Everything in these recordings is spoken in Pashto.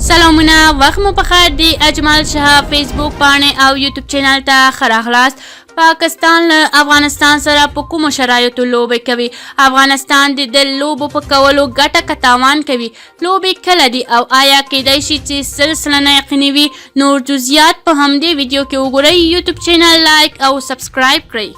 سلامونه وخت مو بخیر دی اجمل شاه فیسبوک باندې او یوټیوب چینل ته ښه راغلاست. پاکستان له افغانستان سره په کومو شرایطو لوبې کوي؟ افغانستان د لوبو په کولو ګټه که تاوان کوي؟ لوبې کله دي او آیا کیدای شي چې 100% یقیني وي؟ نور جزئیات په همدې ویډیو کې وګورئ. یوټیوب چینل لایک او سبسکرایب کړئ.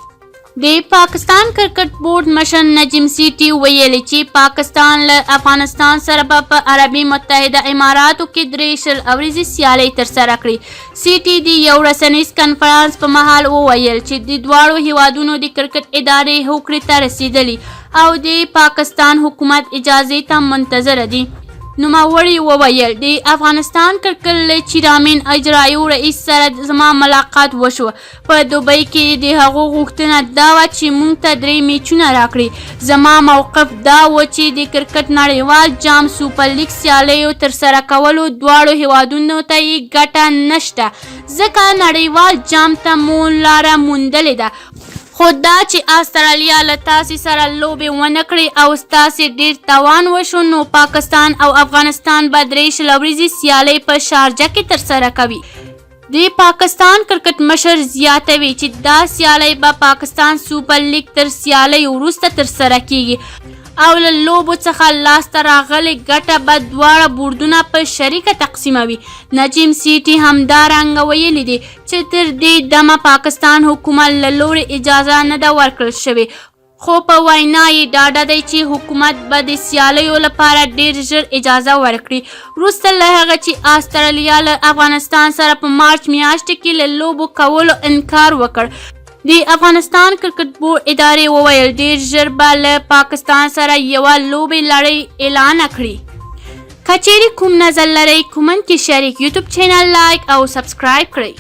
د پاکستان کرکټ بورډ مشر نجم سیټي ویلي چې پاکستان له افغانستان سره په عربي متحده اماراتو کې 3 ورځې سیالۍ ترسره کړې. سیټي د یو رسنیز کنفرانس په مهال وویل چې د دواړو هیوادونو د کرکټ ادارې هوکړې ته رسیدلي او د پاکستان حکومت اجازې ته منتظره دي. نوموړي وویل د افغانستان کرکټ چیرمن اجرایي رئیس سره زما ملاقات وشو. په دوبۍ کې د هغو غوښتنه دا وه چې موږ ته 3 میچونه راکړي. زما موقف دا و چې د کرکټ نړیوال جام سوپر لیګ سیالیو ترسره کولو دواړو هیوادونو ته یې ګټه نشته ځکه نړیوال جام ته مو لاره موندلې ده. خو دا چې استرالیا له تاسې سره لوبې ونه کړي او ستاسې ډېر تاوان وشو نو پاکستان او افغانستان به 3 ورځې سیالۍ په شارجه کې ترسره کوي. د پاکستان کرکټ مشر زیاتوي چې دا سیالۍ به پاکستان سوپر لیګ تر سیالۍ وروسته ترسره کیږي او له لوبو څخه لاسته راغلې ګټه به دواړه بورډونه په شریکه تقسیموي. نجم سیټي همدارنګه ویلي دي چې تر دې دمه پاکستان حکومت له لورې اجازه نه ده ورکړل شوې خو په وینا یې ډاډه دی چې حکومت به د سیالیو لپاره ډېر ژر اجازه ورکړي وروسته له هغه چې استرالیا له افغانستان سره په مارچ میاشت کې له لوبو کولو انکار وکړ. د افغانستان کرکټ بورډ ادارې وویل ډېر ژر به له پاکستان سره یوه لوبې لړۍ اعلان کړي. که چیرې کوم نظر لرئ کومنټ کې شریک. یوټیوب چینل لایک او سبسکرایب کړئ.